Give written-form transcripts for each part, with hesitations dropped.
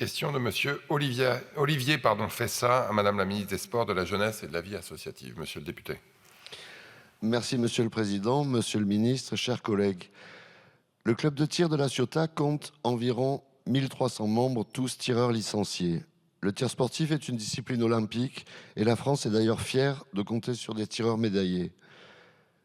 Question de monsieur Olivier Fessa à madame la ministre des Sports, de la Jeunesse et de la Vie associative. Monsieur le député. Merci Monsieur le Président, Monsieur le Ministre, chers collègues. Le club de tir de La Ciotat compte environ 1300 membres, tous tireurs licenciés. Le tir sportif est une discipline olympique et la France est d'ailleurs fière de compter sur des tireurs médaillés.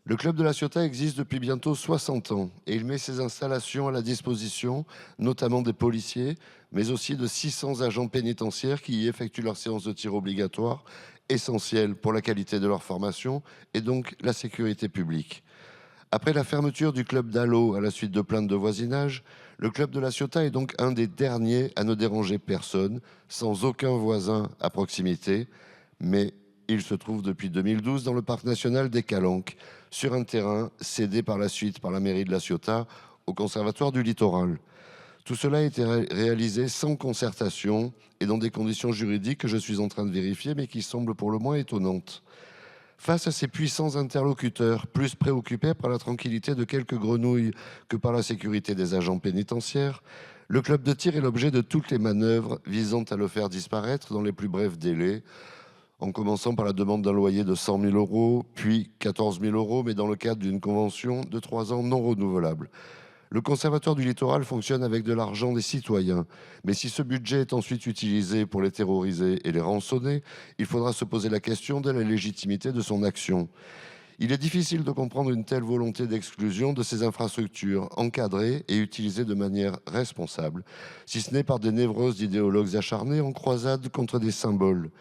Le club de La Ciotat existe depuis bientôt 60 ans et il met ses installations à la disposition, notamment des policiers, mais aussi de 600 agents pénitentiaires qui y effectuent leurs séances de tir obligatoires, essentielles pour la qualité de leur formation et donc la sécurité publique. Après la fermeture du club d'Allo à la suite de plaintes de voisinage, le club de La Ciotat est donc un des derniers à ne déranger personne, sans aucun voisin à proximité, mais il se trouve depuis 2012 dans le parc national des Calanques, sur un terrain cédé par la suite par la mairie de La Ciotat au Conservatoire du Littoral. Tout cela a été réalisé sans concertation et dans des conditions juridiques que je suis en train de vérifier, mais qui semblent pour le moins étonnantes. Face à ces puissants interlocuteurs, plus préoccupés par la tranquillité de quelques grenouilles que par la sécurité des agents pénitentiaires, le club de tir est l'objet de toutes les manœuvres visant à le faire disparaître dans les plus brefs délais, en commençant par la demande d'un loyer de 100 000 €, puis 14 000 €, mais dans le cadre d'une convention de 3 ans non renouvelable. Le Conservatoire du Littoral fonctionne avec de l'argent des citoyens, mais si ce budget est ensuite utilisé pour les terroriser et les rançonner, il faudra se poser la question de la légitimité de son action. Il est difficile de comprendre une telle volonté d'exclusion de ces infrastructures encadrées et utilisées de manière responsable, si ce n'est par des névroses d'idéologues acharnés en croisade contre des symboles.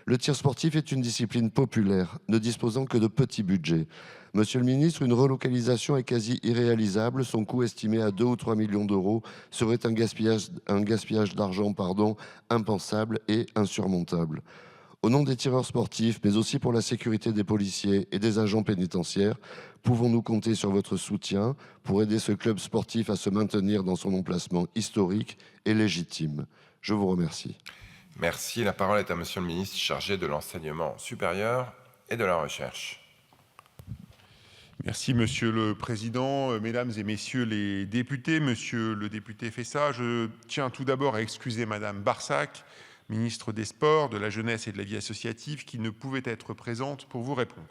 Le tir sportif est une discipline populaire, ne disposant que de petits budgets. Monsieur le ministre, une relocalisation est quasi irréalisable. Son coût estimé à 2 ou 3 millions d'euros serait un gaspillage d'argent impensable et insurmontable. Au nom des tireurs sportifs, mais aussi pour la sécurité des policiers et des agents pénitentiaires, pouvons-nous compter sur votre soutien pour aider ce club sportif à se maintenir dans son emplacement historique et légitime? Je vous remercie. Merci. La parole est à monsieur le ministre chargé de l'enseignement supérieur et de la recherche. Merci Monsieur le Président, Mesdames et Messieurs les députés. Monsieur le député Fessa, je tiens tout d'abord à excuser Madame Barsac, ministre des Sports, de la Jeunesse et de la Vie associative, qui ne pouvait être présente pour vous répondre.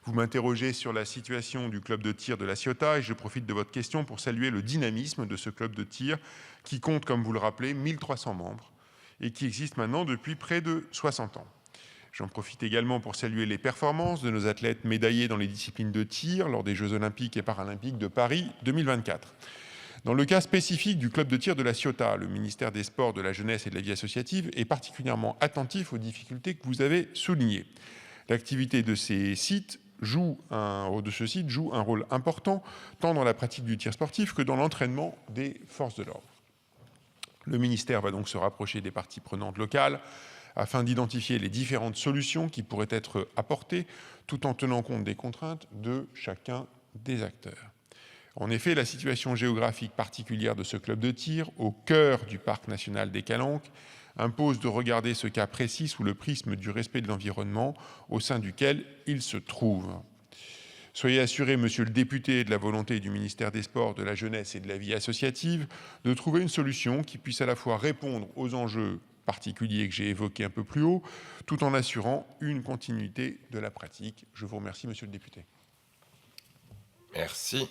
Vous m'interrogez sur la situation du club de tir de La Ciotat et je profite de votre question pour saluer le dynamisme de ce club de tir qui compte, comme vous le rappelez, 1300 membres et qui existe maintenant depuis près de 60 ans. J'en profite également pour saluer les performances de nos athlètes médaillés dans les disciplines de tir lors des Jeux olympiques et paralympiques de Paris 2024. Dans le cas spécifique du club de tir de La Ciotat, le ministère des Sports, de la Jeunesse et de la Vie associative est particulièrement attentif aux difficultés que vous avez soulignées. L'activité de ce site joue un rôle important tant dans la pratique du tir sportif que dans l'entraînement des forces de l'ordre. Le ministère va donc se rapprocher des parties prenantes locales afin d'identifier les différentes solutions qui pourraient être apportées tout en tenant compte des contraintes de chacun des acteurs. En effet, la situation géographique particulière de ce club de tir, au cœur du parc national des Calanques, impose de regarder ce cas précis sous le prisme du respect de l'environnement au sein duquel il se trouve. Soyez assuré, monsieur le député, de la volonté du ministère des Sports, de la Jeunesse et de la Vie associative de trouver une solution qui puisse à la fois répondre aux enjeux particuliers que j'ai évoqués un peu plus haut, tout en assurant une continuité de la pratique. Je vous remercie, monsieur le député. Merci.